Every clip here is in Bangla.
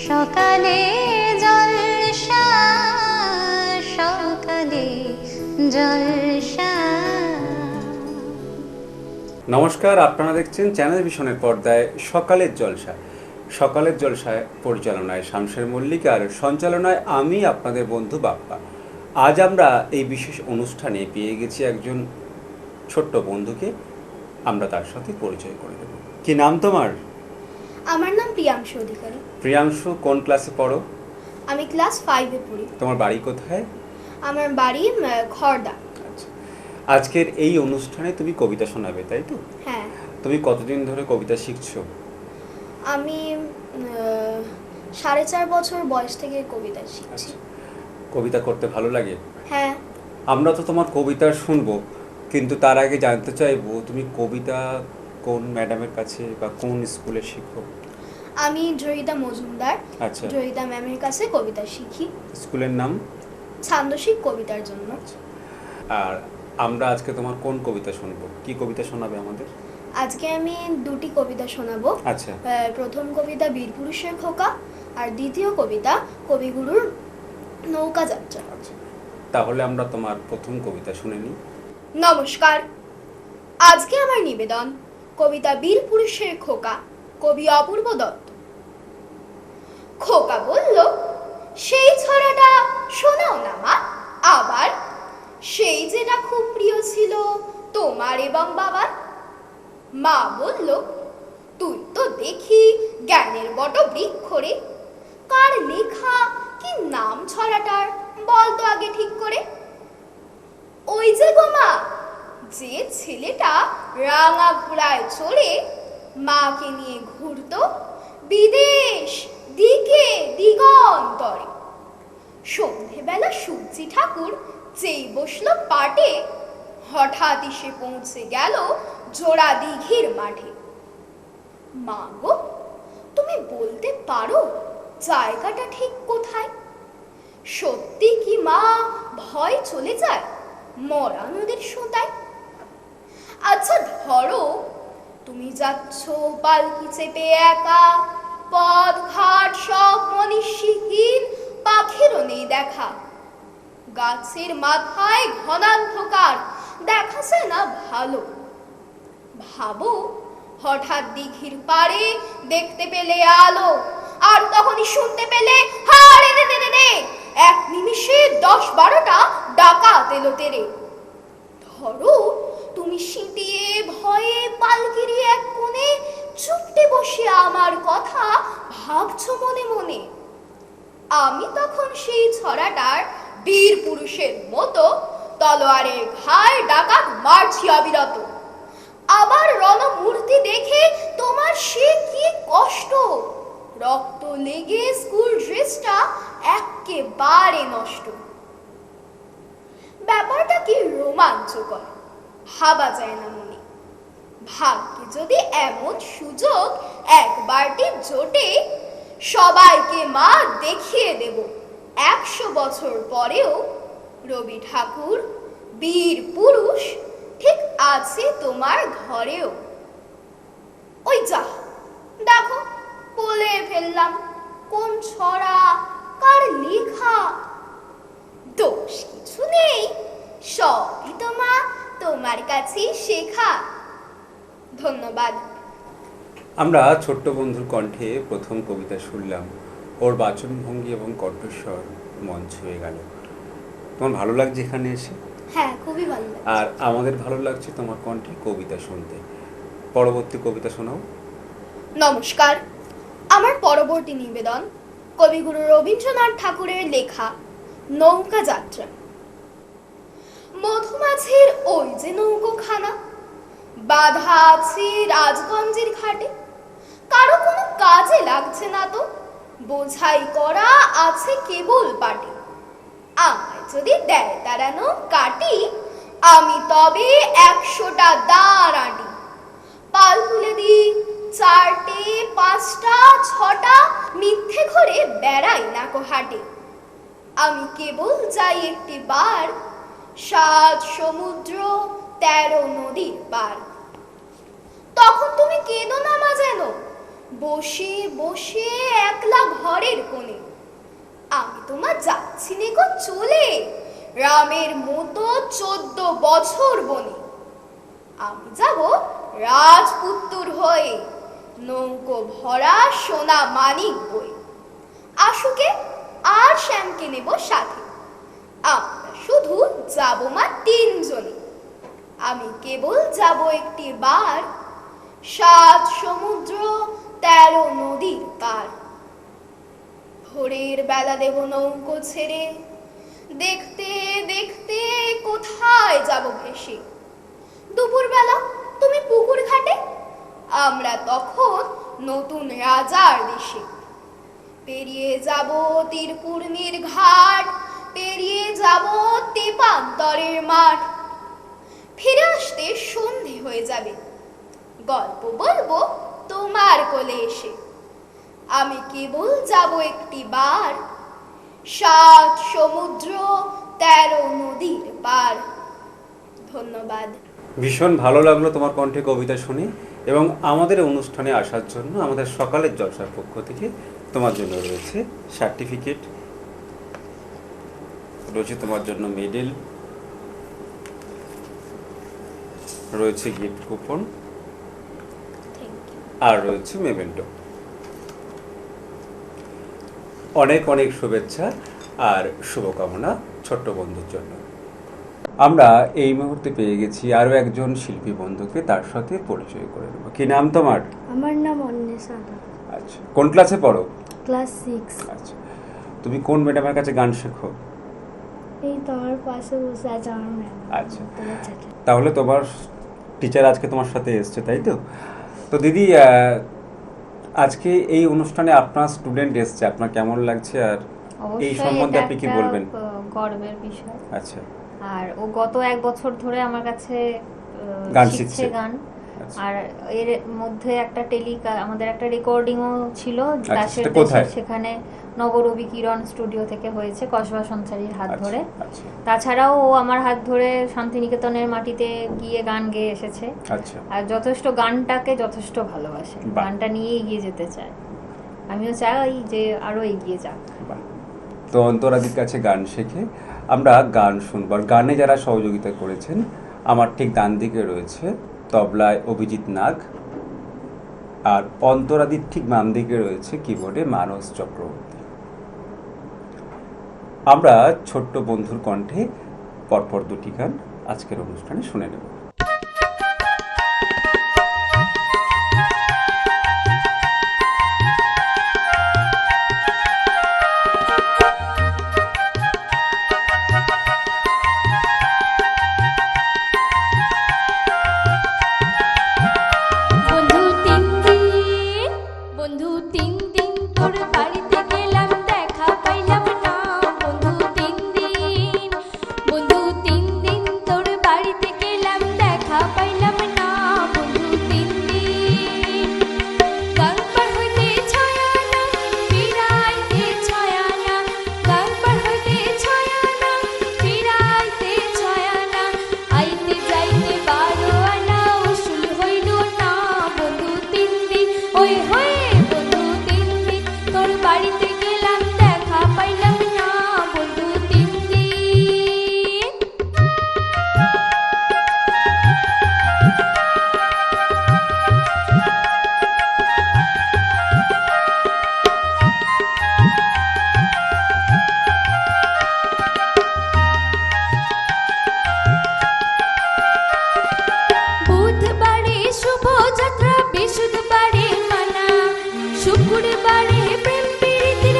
সকালে জলসা সকালে জলসা। নমস্কার, আপনারা দেখছেন চ্যানেল ভিশনের পর্দায় সকালের জলসা। সকালের জলসায় পরিচালনায় শামশের মল্লিক আর সঞ্চালনায় আমি আপনাদের বন্ধু বাপ্পা। আজ আমরা এই বিশেষ অনুষ্ঠানে পেয়ে গেছি একজন ছোট্ট বন্ধুকে। আমরা তার সাথে পরিচয় করে দেব। কি নাম তোমার? আমার নাম প্রিয়াংশু অধিকারী। প্রিয়াংশু, কোন ক্লাসে পড়ো? আমি ক্লাস 5-এ পড়ি। তোমার বাড়ি কোথায়? আমার বাড়ি খড়দা। আচ্ছা, আজকের এই অনুষ্ঠানে তুমি কবিতা শোনাবে, তাই তো? হ্যাঁ। তুমি কতদিন ধরে কবিতা শিখছো? আমি 4.5 বছর বয়স থেকে কবিতা শিখছি। আচ্ছা, কবিতা করতে ভালো লাগে? হ্যাঁ। আমরা তো তোমার কবিতা শুনবো, কিন্তু তার আগে জানতে চাইবো তুমি কবিতা কোন ম্যাডামের কাছে বা কোন স্কুলে শিখো? আমি জয়িতা মজুমদার, আচ্ছা, জয়িতা ম্যামের কাছে কবিতা শিখি। স্কুলের নাম? ছান্দসিক কবিতার জন্য। আর আমরা আজকে তোমার কোন কবিতা শুনবো? কি কবিতা শোনাবে আমাদের? আজকে আমি 2টি কবিতা শোনাবো। আচ্ছা, প্রথম কবিতা বীরপুরুষের খোকা, আর দ্বিতীয় কবিতা কবিগুরুর নৌকা যাত্রা। আচ্ছা, তাহলে আমরা তোমার প্রথম কবিতা শুনে নিই। নমস্কার, আজকে আমার নিবেদন কবিতা বীরপুরুষের খোকা, কবি অপূর্ব দত্ত। খোকা বলল, সেই ছড়াটা শোনাও না মা আবার, সেই যেটা খুব প্রিয় ছিল তোমার এবং বাবার। মা বলল, তুই তো দেখি জ্ঞানের বট বৃক্ষ রে, কার লেখা কি নাম ছড়াটার বল তো আগে ঠিক করে। ওই যে গো মা, যে ছেলেটা রাঙা ঘোড়ায় চড়ে মাকে নিয়ে ঘুরতো বিদেশ দিকে দিগন্তরে। সন্ধেবেলা সূর্যি ঠাকুর যেই বসলো পাটে, হঠাৎ এসে পৌঁছে গেল জোড়া দিঘির মাঠে। মা গো, তুমি বলতে পারো জায়গাটা ঠিক কোথায়? সত্যি কি মা ভয় চলে যায় মরা নদীর সোঁতায়? আচ্ছা ধরো তুমি যাচ্ছ পালকি চেপে একা, পথ ঘাট সব মনীষীহীন, পাখিরও নেই দেখা। গাছের মাথায় ঘনান্ধকার, দেখাছে না ভালো। ভাবো হঠাৎ দিঘির পাড়ে দেখতে পেলে আলো, আর তখনই শুনতে পেলে হারে রে রে রে, এক নিমিষে 10-12টা ডাকাত এলো তেরে। ধরো তুমি সিঁটিয়ে ভয়ে পালকির এক কোণে চুপটে বসে আমার কথা ভাবছো মনে মনে। আমি তখন সেই ছড়াটার বীর পুরুষের মতো তলোয়ারের ঘায় ডাকাত মারছি অবিরত। আবার রণমূর্তি দেখে তোমার সে কি কষ্ট, রক্ত লেগে স্কুল ড্রেসটা একেবারে নষ্ট। ব্যাপারটা কি রোমাঞ্চকর, ভাবা যায় না মনে। ভাগ্যে যদি এমন সুযোগ একবারটি জোটে, সবাইকে মা দেখিয়ে দেব 100 বছর পরেও রবি ঠাকুর বীর পুরুষ ঠিক আছে তোমার ঘরেও। ওই যা দেখো, বলে ফেললাম কোন ছড়া কার লেখা। দোষ কিছু নেই, সবই তো মা তোমার কাছেই শেখা। ধন্যবাদ। আমরা ছোট্ট বন্ধুর কণ্ঠে প্রথম কবিতা শুনলাম। ওর বাচনভঙ্গি এবং কণ্ঠস্বর মন ছুঁয়ে গেল। তোমার ভালো লাগছে এখানে এসে? হ্যাঁ, খুবই ভালো লাগে। আর আমাদের ভালো লাগছে তোমার কণ্ঠে কবিতা শুনতে। পরবর্তী কবিতা শোনাও। নমস্কার, আমার পরবর্তী নিবেদন কবিগুরু রবীন্দ্রনাথ ঠাকুরের লেখা নৌকা যাত্রা। মধুমাছির ওই যে নৌকোখানা বাঁধা আছে রাজগঞ্জের ঘাটে, কারো কোনো কাজে লাগছে না তো, বোঝাই করা আছে কেবল পাটে। আমায় যদি দেয় তাড়ানো কাটি, আমি তবে 100টা দাঁড় আঁটি। পাল তুলে দিই 4টে 5টা 6টা, মিথ্যে ঘরে বেড়াই নাকো হাটে। আমি কেবল যাই একটি বার, 7 সমুদ্র 13 নদীর পার। তখন তুমি কেঁদো না মা যেন, বসে বসে একলা ঘরে তোমা যাচ্ছি নেকো চলে রামের মতো 14 বছর বনে। আমি যাব রাজপুত্তর হয়ে, নৌকো ভরা সোনা মানিক বই। আশুকে আর শ্যামকে নেব সাথে, আমরা শুধু যাব মা 3 জনে। আমি কেবল যাব একটি বার, 7 সমুদ্র 13 নদীর পার। ভোরের বেলা দেব নৌকো ছেড়ে, দেখতে দেখতে কোথায় যাব ভেসে। দুপুর বেলা তুমি পুকুর ঘাটে, আমরা তখন নতুন রাজার দেশে। পেরিয়ে যাব তীরপূর্ণির ঘাট, পেরিয়ে যাব তেপান্তরের মাঠ। ফিরে আসতে সন্ধে হয়ে যাবে, গল্প বলবো তোমার কোলে এসে। আমি কেবল যাব একটি বার, 7 সমুদ্র 13 নদীর পার। ধন্যবাদ। ভীষণ ভালো লাগলো তোমার কণ্ঠে কবিতা শুনে, এবং আমাদের অনুষ্ঠানে আসার জন্য আমাদের সকালের জলসার পক্ষ থেকে তোমার জন্য রয়েছে সার্টিফিকেট, রয়েছে তোমার জন্য মেডেল, রয়েছে গিফট কুপন, আর রয়েছে মেমেন্টো। অনেক অনেক শুভেচ্ছা আর শুভকামনা ছোট্ট বন্ধুর জন্য। আমরা এই মুহূর্তে পেয়ে গেছি আরও একজন শিল্পী বন্ধুকে, তার সাথে পরিচয় করে নেব। কি নাম তোমার? আমার নাম অন্বেষা। আচ্ছা, কোন ক্লাসে পড়ো? ক্লাস 6। আচ্ছা, তুমি কোন ম্যাডামের কাছে গান শেখো? এই তোমার পাশে বসে আছে আমার ম্যাম। আচ্ছা, তাহলে তোমার টিচার আজকে তোমার সাথে এসছে, তাই তো? তো দিদি, আজকে এই অনুষ্ঠানে আপনার স্টুডেন্ট এসছে, আপনার কেমন লাগছে, আর এই সম্বন্ধে আপনি কি বলবেন? গর্বের বিষয়। আচ্ছা, আর ও গত 1 বছর ধরে আমার কাছে গান শিখছে গান। আচ্ছা। আর এর মধ্যে একটা আমাদের একটা রেকর্ডিংও ছিল দাসের সেটা কোথায়? দেশে, সেখানে নবরবি কিরণ স্টুডিও থেকে হয়েছে কসবা সঞ্চারীর হাত আচ্ছা, ধরে। আচ্ছা, তাছাড়াও ও আমার হাত ধরে শান্তিনিকেতনের মাটিতে গিয়ে গান গেয়ে এসেছে। আচ্ছা, আর যথেষ্ট গানটাকে যথেষ্ট ভালোবাসে, বাহ। গানটা নিয়ে এগিয়ে যেতে চায়। আমিও চাই যে আরো এগিয়ে যাক। বাহ। তো অন্তরাদির কাছে গান শেখে আমরা গান শুনব। আর গানে যারা সহযোগিতা করেছেন, আমার ঠিক ডান দিকে রয়েছে তবলায় অভিজিৎ নাগ, আর অন্তরাদির ঠিক বাম দিকে রয়েছে কিবোর্ডে মানস চক্রবর্তী। আমরা ছোট্ট বন্ধুর কণ্ঠে পরপর 2টি গান আজকের অনুষ্ঠানে শুনে নেব। বন্ধু 3 দিন তোর বাড়িতে গেলাম, দেখা পাইলাম না। বন্ধু 3 দিন, বন্ধু 3 দিন তোর বাড়িতে গেলাম, দেখা পাইলাম না। বন্ধু 3 দিন, গান পার হইতে ছয়ানা, ফিরাইতে ছয়ানা, গান পার হইতে ছয়ানা, ফিরাইতে ছয়ানা, আইতে যাইতে 12 আনা, উসুল হইল না। বন্ধু 3 দিন, ওই হয়ে বন্ধু 3 দিন তোর বাড়িতে গেলাম, দেখা পাইলাম না। বন্ধু 3 দিন। বুধবারে শুভযাত্রা, বৃহস্পতিবারে মানা, শুক্রবারে প্রেম প্রীতির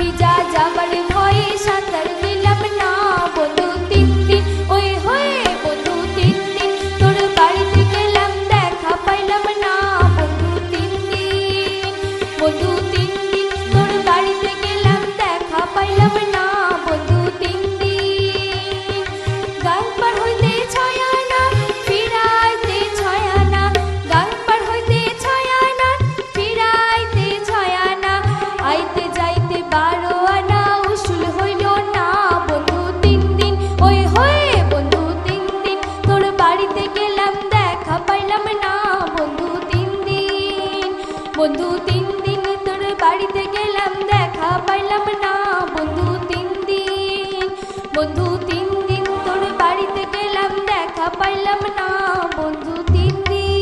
ভিজা যাবার ভয়ে সাঁতার দিলাম না বন্ধু 3 দিন ওই হয়ে বন্ধু 3 দিন তোর বাড়িতে গেলাম দেখা পাইলাম না বন্ধু 3 দিন বন্ধু 3 দিন তোর বাড়িতে গেলাম দেখা পাইলাম না বন্ধু 3 দিন গান পার হইতে ছয়ানা ফিরাইতে ছয়ানা গান পার হইতে ছয়ানা ফিরাইতে ছয়ানা আইতে যাইতে 12 আনা উসুল হইল না বন্ধু 3 দিন ওই হয়ে বন্ধু 3 দিন তোর বাড়িতে গেলাম দেখা পাইলাম না বন্ধু 3 দিন বন্ধু 3 দিন তোর বাড়িতে গেলাম দেখা পাইলাম না বন্ধু 3 দিন বন্ধু 3 দিন তোর বাড়িতে গেলাম দেখা পাইলাম না বন্ধু 3 দিন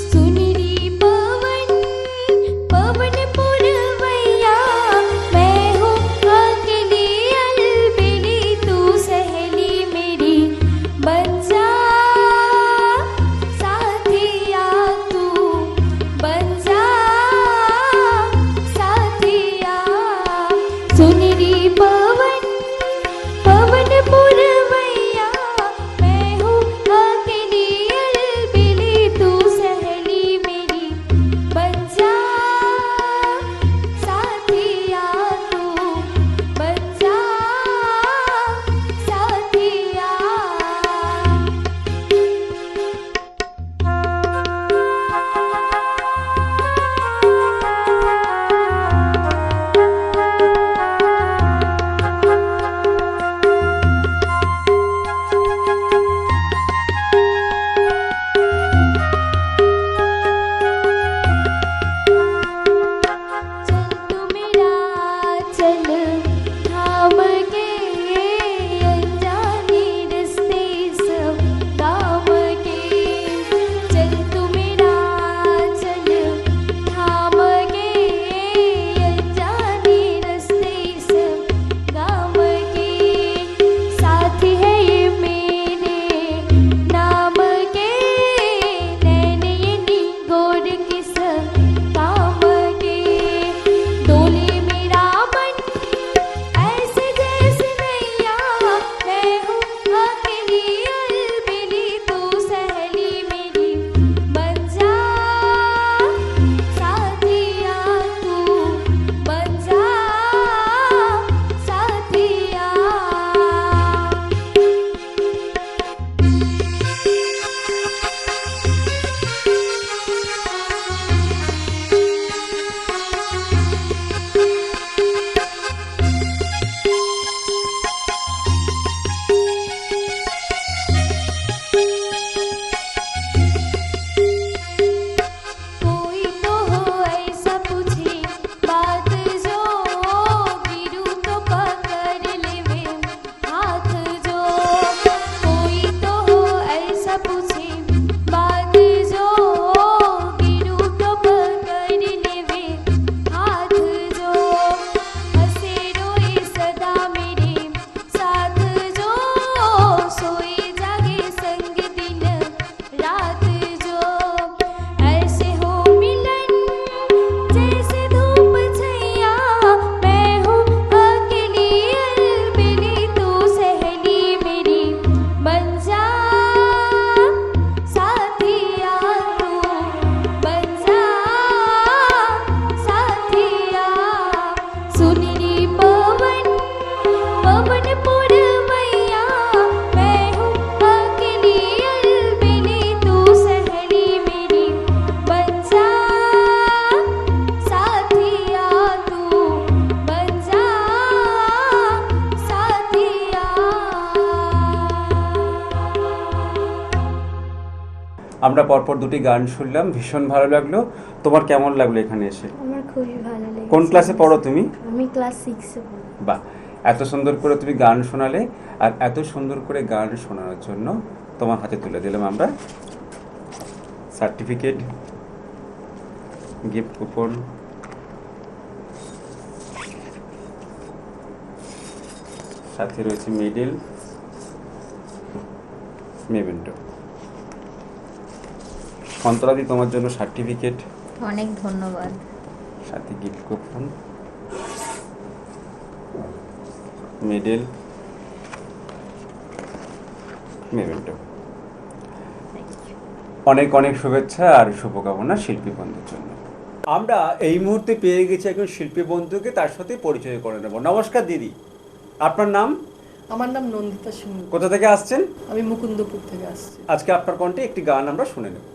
सुनरी पवन पवन पुरवैया मैं हूँ अकेली अलबेली तू सहेली मेरी बन जा साथिया तू बन जा साथिया सुनरी पवन पवन पुरवैया मैं हूँ अकेली अलबेली तू सहेली मेरी बन जा साथिया तू बन जा साथिया चल तू मेरा चल थाम के अनजाने रास्ते सब काम के चल तू मेरा चल थाम के अनजाने रास्ते सब काम के साथी है ये मेरे नाम के नैने ये निगोर किस काम के डोले मेरा मन ऐसे जैसे नैया मैं हूँ अकेली अलबेली तू सहेली मेरी बन जा साथिया तू बन जा साथिया कोई तो हो ऐसा पूछे बात जो गिरू तो पकड़ लेवे हाथ जो कोई तो हो ऐसा पूछे बात जो गिरू तो पकड़ लेवे हाथ जो हंसे रोए सदा मेरे साथ जो सोए जागे संग दिन रात जो ऐसे हो मिलन जैसे धूप छैया मैं हूँ अकेली अलबेली तू सहेली मेरी बन जा साथिया तू बन जा साथिया सुनरी पवन पवन पुरवैया मैं हूँ अकेली अलबेली तू सहेली मेरी बन जा साथिया तू बन जा साथिया আমরা পরপর দুটি গান শুনলাম, ভীষণ ভালো লাগলো। তোমার কেমন লাগলো এখানে এসে? আমার খুবই ভালো লেগেছে। কোন ক্লাসে পড়ো তুমি? আমি ক্লাস 6 এ পড়ি। বাহ, এত সুন্দর করে তুমি গান শোনালে, আর এত সুন্দর করে গান শোনানোর জন্য তোমার হাতে তুলে দিলাম আমরা সার্টিফিকেট, গিফট কুপন, সাথে রয়েছে মেডেল, মেমেন্টো। অন্তরাদি তোমার জন্য সার্টিফিকেট, অনেক ধন্যবাদ। সাথে গিফট কুপন, মেডেল, মেমেন্টো। অনেক অনেক শুভেচ্ছা আর শুভকামনা শিল্পী বন্ধুর জন্য। আমরা এই মুহূর্তে পেয়ে গেছি একজন শিল্পী বন্ধুকে, তার সাথে পরিচয় করে নেব। নমস্কার দিদি, আপনার নাম? আমার নাম নন্দিতা সিংহ। কোথা থেকে আসছেন? আমি মুকুন্দপুর থেকে আসছি। আজকে আপনার কণ্ঠে একটি গান আমরা শুনে নেব।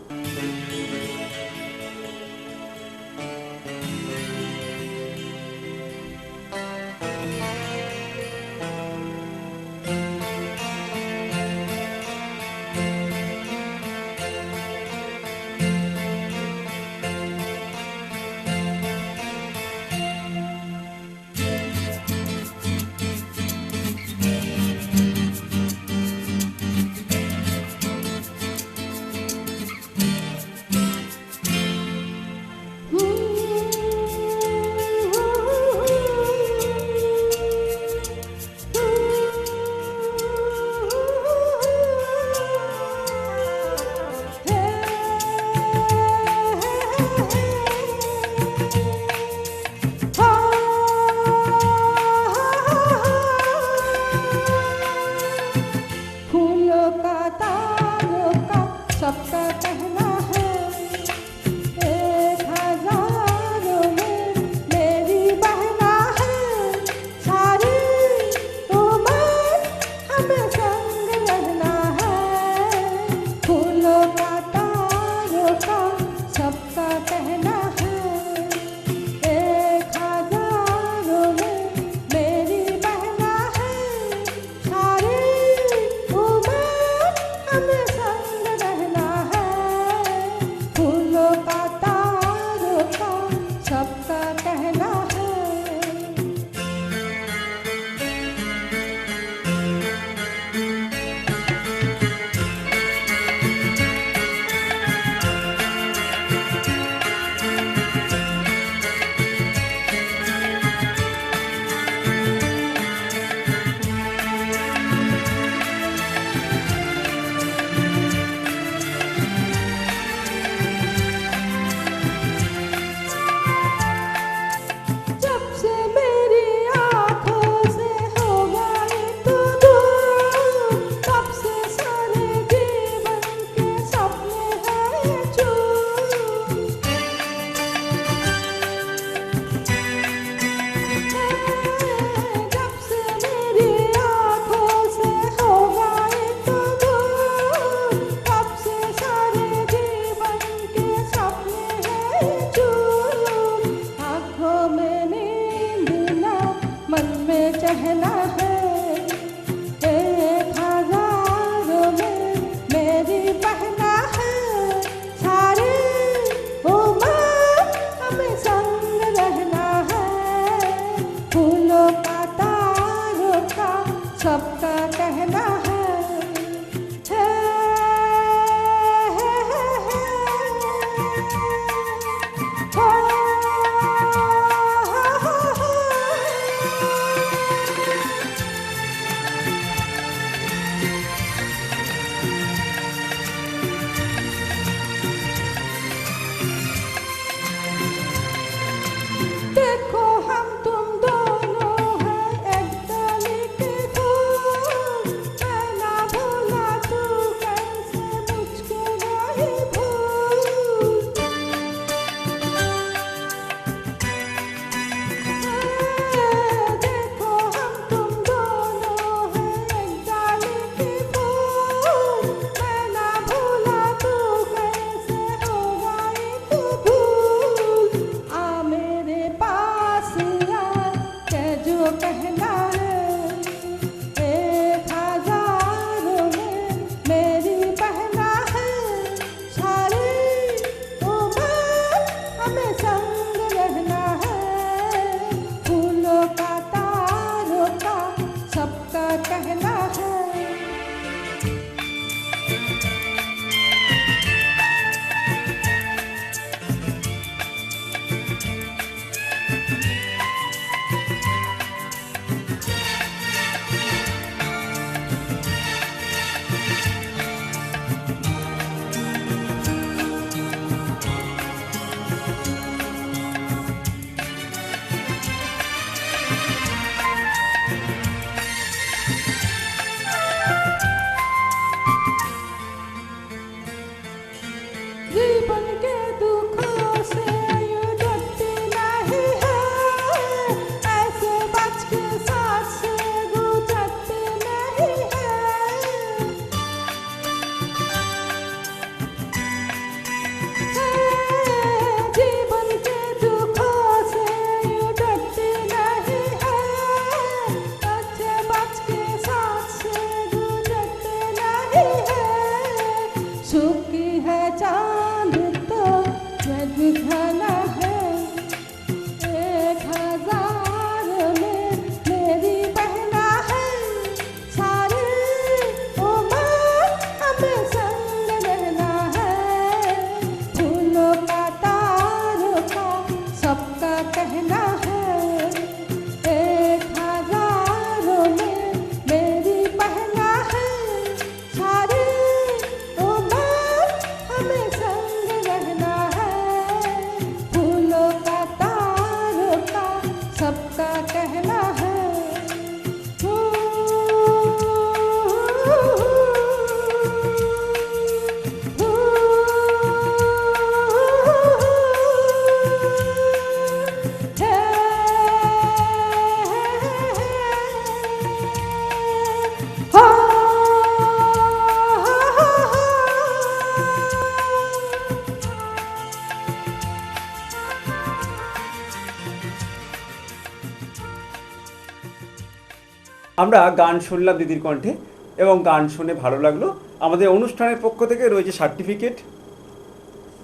আমরা গান শুনলাম দিদির কণ্ঠে এবং গান শুনে ভালো লাগলো। আমাদের অনুষ্ঠানের পক্ষ থেকে রয়েছে সার্টিফিকেট,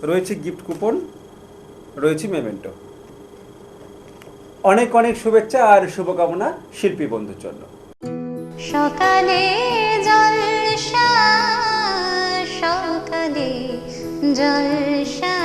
রয়েছে গিফট কুপন, রয়েছে মেমেন্টো। অনেক অনেক শুভেচ্ছা আর শুভকামনা শিল্পী বন্ধুর জন্য। সকালে জলসা, সকালে জলসা।